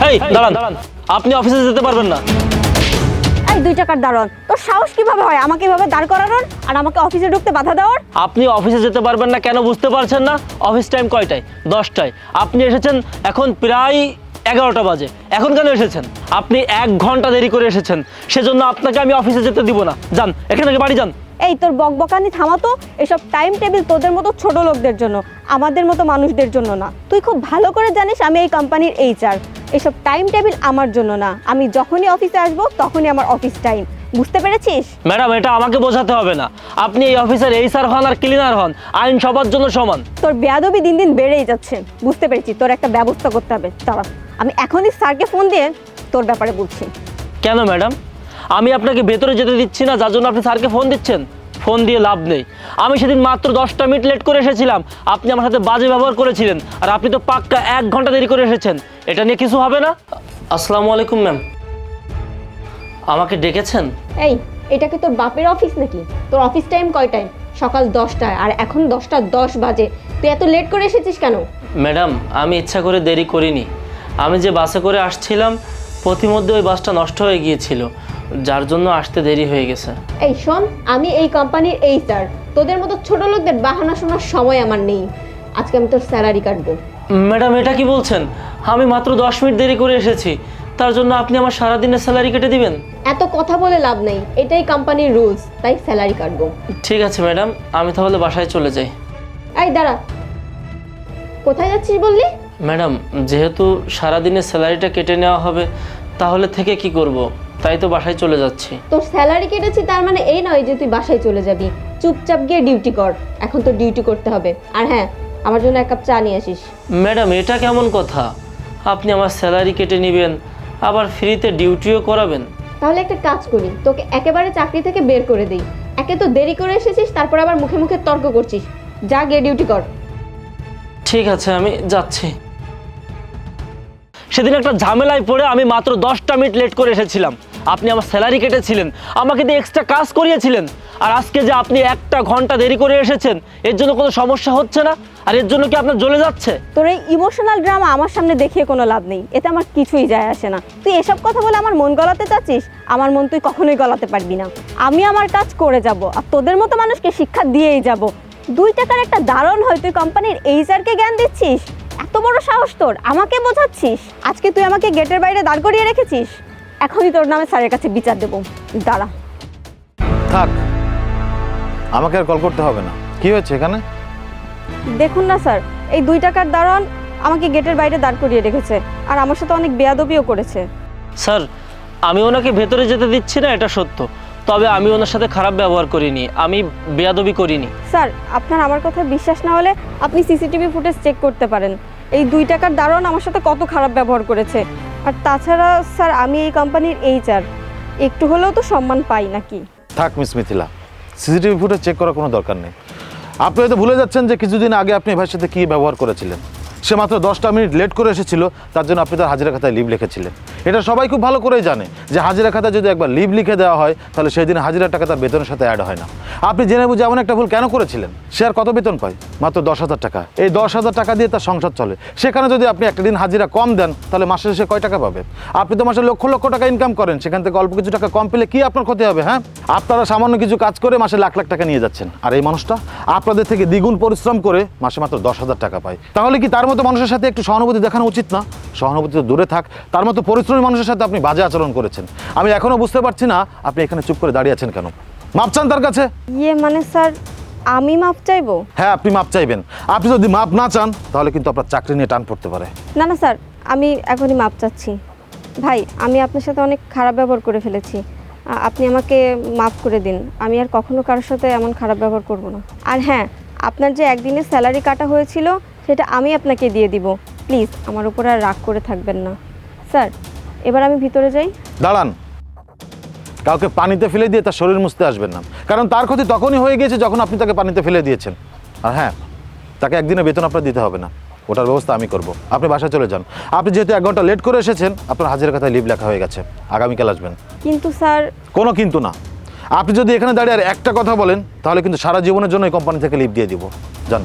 এই দাঁড়ান, আপনি অফিসে যেতে পারবেন না। এই 2 টাকার দারোয়ান, তোর সাহস কিভাবে হয় আমাকে এভাবে দাঁড় করানোর আর আমাকে অফিসে ঢুকতে বাধা দেওয়ার? আপনি অফিসে যেতে পারবেন না কেন বুঝতে পারছেন না? অফিস টাইম কয়টায়? 10টায়। আপনি এসেছেন এখন প্রায় 11টা বাজে। এখন কেন এসেছেন? আপনি 1 ঘন্টা দেরি করে এসেছেন, সেজন্য আপনাকে আমি অফিসে যেতে দিব না। যান এখান থেকে, বাড়ি যান। এই তোর বকবকানি থামাতো। এসব টাইম টেবিল তোদের মতো ছোট লোকদের জন্য, আমাদের মতো মানুষদের জন্য না। তুই খুব ভালো করে জানিস আমি এই কোম্পানির HR। এসব টাইম টেবিল আমার জন্য না। আমি যখনই অফিসে আসবো তখনই আমার অফিস টাইম, বুঝতে পেরেছিস? ম্যাডাম, এটা আমাকে বোঝাতে হবে না। আপনি এই অফিসের HR হন আর ক্লিনার হন, আইন সবার জন্য সমান। তোর বেয়াদবি দিন দিন বেড়েই যাচ্ছে, বুঝতে পেরেছি। তোর একটা ব্যবস্থা করতে হবে। দাঁড়া, আমি এখনই স্যারকে ফোন দিয়ে তোর ব্যাপারে বলছি। কেন ম্যাডাম? আমি আপনাকে ভেতরে যেতে দিচ্ছি না, যার জন্য আপনি স্যারকে ফোন দিচ্ছেন? ফোন দিয়ে লাভ নেই। আমি সেদিন মাত্র 10টা মিনিট লেট করে এসেছিলাম, আপনি আমার সাথে বাজে ব্যবহার করেছিলেন, আর আপনি তো পাক্কা 1 ঘন্টা দেরি করে এসেছেন। এটা নিয়ে কিছু হবে না? আসসালামু আলাইকুম ম্যাম, আমাকে ডেকেছেন? এই, এটা কি তোর বাপের অফিস নাকি? তোর অফিস টাইম কয় টাইম? সকাল 10টায়, আর এখন 10টা 10 বাজে। তুই এত লেট করে এসেছিস কেন? ম্যাডাম, আমি ইচ্ছা করে দেরি করিনি। আমি যে বাসে করে আসছিলাম পথিমধ্যে ওই বাসটা নষ্ট হয়ে গিয়েছিল, যার জন্য আসতে দেরি হয়ে গেছে। এই শোন, আমি এই কোম্পানির HR। তোদের মতো ছোট লোকদের বাহানা শোনার সময় আমার নেই। আজকে আমি তোর স্যালারি কাটবো। ম্যাডাম, এটা কি বলছেন? আমি মাত্র 10 মিনিট দেরি করে এসেছি, তার জন্য আপনি আমার সারাদিনের স্যালারি কেটে দিবেন? এত কথা বলে লাভ নেই, এটাই কোম্পানির রুলস, তাই স্যালারি কাটবো। ঠিক আছে ম্যাডাম, আমি তাহলে বাসায় চলে যাই। এই দাঁড়া, কোথায় যাচ্ছিস বললি? ম্যাডাম, যেহেতু সারাদিনের স্যালারিটা কেটে নেওয়া হবে, তাহলে থেকে কি করব, তাই তো বাসায় চলে যাচ্ছি। তোর স্যালারি কেটেছি তার মানে এই নয় যে তুই বাসায় চলে যাবি। চুপচাপ গিয়ে ডিউটি কর, এখন তো ডিউটি করতে হবে। আর হ্যাঁ, আমার জন্য 1 কাপ চা নিয়ে আসিস। ম্যাডাম, এটা কেমন কথা? আপনি আমার স্যালারি কেটে নেবেন, আবার ফ্রিতে ডিউটিও করাবেন? তাহলে একটা কাজ করি, তোকে একেবারে চাকরি থেকে বের করে দেই। একে তো দেরি করে এসেছিস, তারপর আবার মুখে মুখে তর্ক করছিস। যা গিয়ে ডিউটি কর। ঠিক আছে, আমি যাচ্ছি। সেদিন একটা ঝামেলায় পড়ে আমি মাত্র 10টা মিনিট লেট করে এসেছিলাম, আপনি আমার স্যালারি কেটেছিলেন, আমাকে দিয়ে এক্সট্রা কাজ করিয়েছিলেন। আর আজকে যে আপনি 1 ঘন্টা দেরি করে এসেছেন, এর জন্য কোনো সমস্যা হচ্ছে না? আর এর জন্য কি আপনার জ্বলে যাচ্ছে? তোর এই ইমোশনাল ড্রামা আমার সামনে দেখিয়ে কোনো লাভ নেই, এতে আমার কিছুই যায় আসে না। তুই এসব কথা বলে আমার মন গলাতে চাচ্ছিস? আমার মন তুই কখনোই গলাতে পারবি না। আমি আমার কাজ করে যাব, আর তোদের মতো মানুষকে শিক্ষা দিয়েই যাব। 2 টাকার একটা দারুণ হয় তুই কোম্পানির HR-কে জ্ঞান দিচ্ছিস? এত বড় সাহস তোর, আমাকে বোঝাচ্ছিস? আজকে তুই আমাকে গেটের বাইরে দাঁড় করিয়ে রেখেছিস, এখনই তোর নামে স্যারের কাছে বিচার দেবো। দাঁড়া। থাক, আমাকে আর কল করতে হবে না। কি হয়েছে এখানে? দেখুন না স্যার, এই 2 টাকার দারোয়ান আমাকে গেটের বাইরে দাঁড় করিয়ে রেখেছে, আর আমার সাথে অনেক বেয়াদবিও করেছে। স্যার, আমি ওনাকে ভেতরে যেতে দিচ্ছি না, এটা সত্য, তবে আমি ওনার সাথে খারাপ ব্যবহার করিনি, আমি বেয়াদবি করিনি। স্যার, আপনার আমার কথা বিশ্বাস না হলে আপনি সিসিটিভি ফুটেজ চেক করতে পারেন। এই 2 টাকার দারোয়ান আমার সাথে কত খারাপ ব্যবহার করেছে। আর তাছাড়া স্যার, আমি এই কোম্পানির HR, একটু হলেও তো সম্মান পাই নাকি? থাক Miss Mithila, CCTV footage check করার কোনো দরকার নেই। আপনি হয়তো ভুলে যাচ্ছেন যে কিছুদিন আগে আপনি ভাইয়ের সাথে কী ব্যবহার করেছিলেন। সে মাত্র 10টা মিনিট লেট করে এসেছিল, তার জন্য আপনি তার হাজিরা খাতায় লিভ লিখেছিলেন। এটা সবাই খুব ভালো করেই জানে যে হাজিরা খাতায় যদি একবার লিভ লিখে দেওয়া হয়, তাহলে সেই দিন হাজিরার টাকা তার বেতনের সাথে অ্যাড হয় না। আপনি জেনে বুঝে এমন একটা ভুল কেন করেছিলেন? সে আর কত বেতন পায়? মাত্র 10,000 টাকা। এই 10,000 টাকা দিয়ে তার সংসার চলে। সেখানে যদি আপনি একটা দিন হাজিরা কম দেন, তাহলে মাসে শেষে কয় টাকা পাবে? আপনি তো মাসে লক্ষ লক্ষ টাকা ইনকাম করেন, সেখান থেকে অল্প কিছু টাকা কম পেলে কি আপনার ক্ষতি হবে? হ্যাঁ, আপনারা সামান্য কিছু কাজ করে মাসে লাখ লাখ টাকা নিয়ে যাচ্ছেন, আর এই মানুষটা আপনাদের থেকে দ্বিগুণ পরিশ্রম করে মাসে মাত্র 10,000 টাকা পায়। তাহলে কি তার মতো মানুষের সাথে একটু সহানুভূতি দেখানো উচিত না? সহানুভূতি তো দূরে থাক, তার মতো পরিশ্রমী মানুষের সাথে আপনি বাজে আচরণ করেছেন। আমি এখনো বুঝতে পারছি না আপনি এখানে চুপ করে দাঁড়িয়ে আছেন কেন। মাপ চান তার কাছে। মানে স্যার, আমি মাপ চাইবো? হ্যাঁ, আপনি মাপ চাইবেন। আপনি যদি মাপ না চান, তাহলে কিন্তু আপনার চাকরি নিয়ে টান পড়তে পারে। না না স্যার, আমি এখনই মাপ চাচ্ছি। ভাই, আমি আপনার সাথে অনেক খারাপ ব্যবহার করে ফেলেছি, আপনি আমাকে মাফ করে দিন। আমি আর কখনো কারোর সাথে এমন খারাপ ব্যবহার করব না। আর হ্যাঁ, আপনার যে একদিনের স্যালারি কাটা হয়েছিল, সেটা আমি আপনাকে দিয়ে দিব। প্লিজ আমার উপর আর রাগ করে থাকবেন না। স্যার, এবার আমি ভিতরে যাই। দাঁড়ান, কাউকে পানিতে ফেলে দিয়ে তার শরীর মুছতে আসবেন না, কারণ তার ক্ষতি তখনই হয়ে গিয়েছে যখন আপনি তাকে পানিতে ফেলে দিয়েছেন। আর হ্যাঁ, তাকে একদিনের বেতন আপনার দিতে হবে না, ওটার ব্যবস্থা আমি করব। আপনি বাসায় চলে যান। আপনি যেহেতু 1 ঘন্টা লেট করে এসেছেন, আপনার হাজিরা খাতায় লিভ লেখা হয়ে গেছে, আগামীকাল আসবেন। কিন্তু স্যার। কোনো কিন্তু না। আপনি যদি এখানে দাঁড়িয়ে আর একটা কথা বলেন, তাহলে কিন্তু সারা জীবনের জন্য এই কোম্পানি থেকে লিভ দিয়ে দিব। যান।